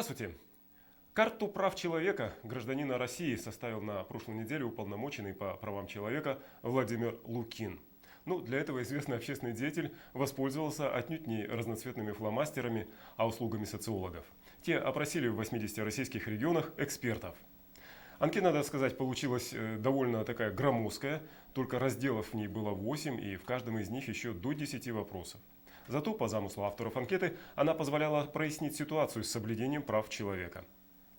Здравствуйте! Карту прав человека гражданина России составил на прошлой неделе уполномоченный по правам человека Владимир Лукин. Для этого известный общественный деятель воспользовался отнюдь не разноцветными фломастерами, а услугами социологов. Те опросили в 80 российских регионах экспертов. Анкета, надо сказать, получилась довольно такая громоздкая, только разделов в ней было 8, и в каждом из них еще до 10 вопросов. Зато, по замыслу авторов анкеты, она позволяла прояснить ситуацию с соблюдением прав человека.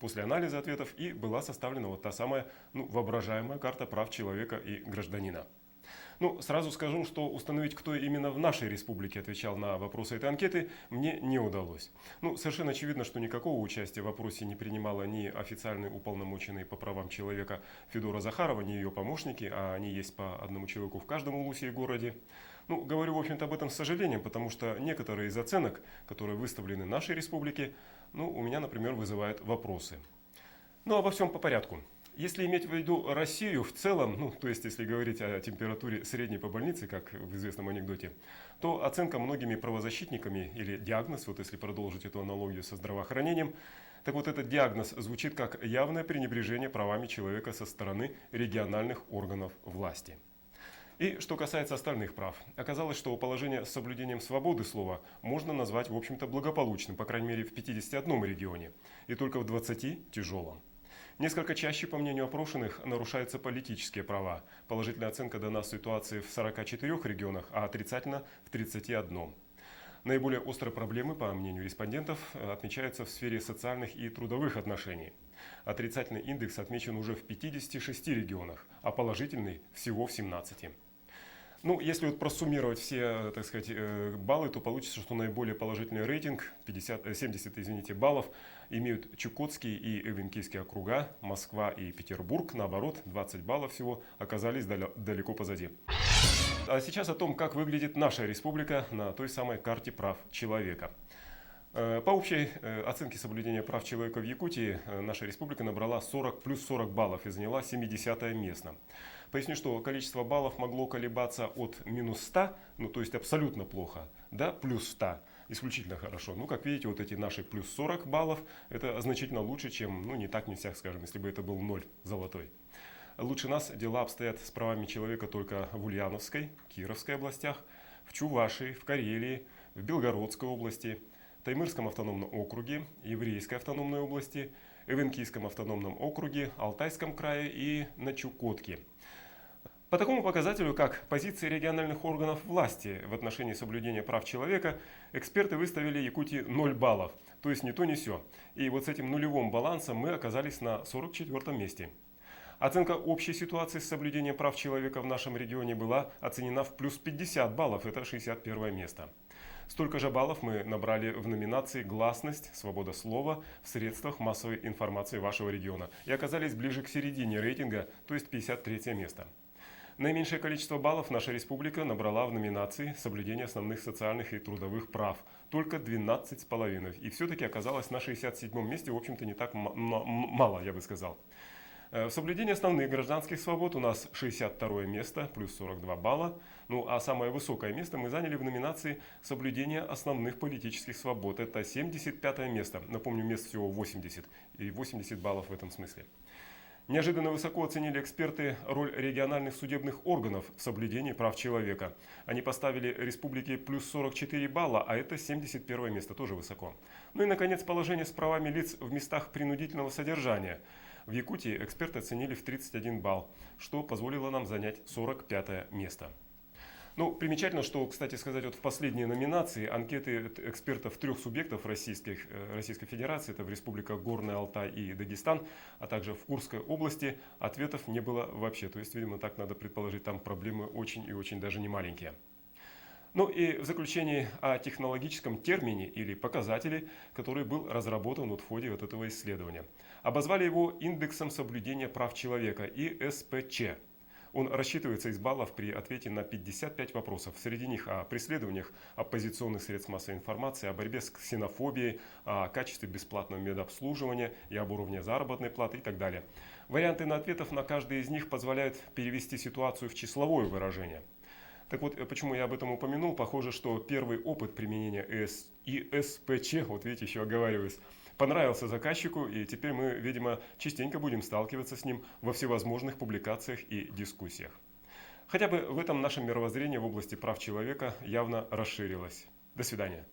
После анализа ответов и была составлена вот та самая воображаемая карта прав человека и гражданина. Сразу скажу, что установить, кто именно в нашей республике отвечал на вопросы этой анкеты, мне не удалось. Совершенно очевидно, что никакого участия в опросе не принимала ни официальный уполномоченный по правам человека Федора Захарова, ни ее помощники, а они есть по одному человеку в каждом улусе и городе. Говорю, в общем-то, об этом с сожалением, потому что некоторые из оценок, которые выставлены нашей республике, у меня, например, вызывают вопросы. Обо всем по порядку. Если иметь в виду Россию в целом, то есть если говорить о температуре средней по больнице, как в известном анекдоте, то оценка многими правозащитниками или диагноз, вот если продолжить эту аналогию со здравоохранением, так вот этот диагноз звучит как явное пренебрежение правами человека со стороны региональных органов власти. И что касается остальных прав, оказалось, что положение с соблюдением свободы слова можно назвать, в общем-то, благополучным, по крайней мере, в 51 регионе, и только в 20 тяжелом. Несколько чаще, по мнению опрошенных, нарушаются политические права. Положительная оценка дана ситуации в 44 регионах, а отрицательно в 31. Наиболее острые проблемы, по мнению респондентов, отмечаются в сфере социальных и трудовых отношений. Отрицательный индекс отмечен уже в 56 регионах, а положительный всего в 17. Если просуммировать все, так сказать, баллы, то получится, что наиболее положительный рейтинг, 70 баллов, имеют Чукотский и Эвенкийский округа, Москва и Петербург, наоборот, 20 баллов всего оказались далеко позади. А сейчас о том, как выглядит наша республика на той самой карте прав человека. По общей оценке соблюдения прав человека в Якутии наша республика набрала 40 плюс 40 баллов и заняла 70 место. Поясню, что количество баллов могло колебаться от минус 100, то есть абсолютно плохо, до плюс 100, исключительно хорошо. Как видите, вот эти наши плюс 40 баллов, это значительно лучше, чем, не так, не сяк, скажем, если бы это был 0 золотой. Лучше нас дела обстоят с правами человека только в Ульяновской, Кировской областях, в Чувашии, в Карелии, в Белгородской области, Таймырском автономном округе, Еврейской автономной области, Эвенкийском автономном округе, Алтайском крае и на Чукотке. По такому показателю, как позиции региональных органов власти в отношении соблюдения прав человека, эксперты выставили Якутии 0 баллов, то есть ни то ни сё. И вот с этим нулевым балансом мы оказались на 44 месте. Оценка общей ситуации с соблюдением прав человека в нашем регионе была оценена в плюс 50 баллов, это 61 место. Столько же баллов мы набрали в номинации «Гласность, свобода слова» в средствах массовой информации вашего региона и оказались ближе к середине рейтинга, то есть 53 место. Наименьшее количество баллов наша республика набрала в номинации «Соблюдение основных социальных и трудовых прав» – только 12,5, и все-таки оказалась на 67 месте, в общем-то не так мало, я бы сказал. В соблюдении основных гражданских свобод у нас 62 место, плюс 42 балла. А самое высокое место мы заняли в номинации «Соблюдение основных политических свобод». Это 75 место. Напомню, мест всего 80, и 80 баллов в этом смысле. Неожиданно высоко оценили эксперты роль региональных судебных органов в соблюдении прав человека. Они поставили республике плюс 44 балла, а это 71 место, тоже высоко. И, наконец, положение с правами лиц в местах принудительного содержания. В Якутии эксперты оценили в 31 балл, что позволило нам занять 45 место. Примечательно, что, кстати сказать, в последней номинации анкеты экспертов 3 субъектов Российской Федерации, это в республиках Горный Алтай и Дагестан, а также в Курской области, ответов не было вообще. То есть, видимо, так надо предположить, там проблемы очень и очень даже не маленькие. И в заключении о технологическом термине или показателе, который был разработан в ходе этого исследования. Обозвали его индексом соблюдения прав человека, ИСПЧ. Он рассчитывается из баллов при ответе на 55 вопросов. Среди них о преследованиях оппозиционных средств массовой информации, о борьбе с ксенофобией, о качестве бесплатного медобслуживания и об уровне заработной платы и так далее. Варианты ответов на каждый из них позволяют перевести ситуацию в числовое выражение. Так вот, почему я об этом упомянул, похоже, что первый опыт применения ИСПЧ, вот видите, еще оговариваюсь, понравился заказчику, и теперь мы, видимо, частенько будем сталкиваться с ним во всевозможных публикациях и дискуссиях. Хотя бы в этом наше мировоззрение в области прав человека явно расширилось. До свидания.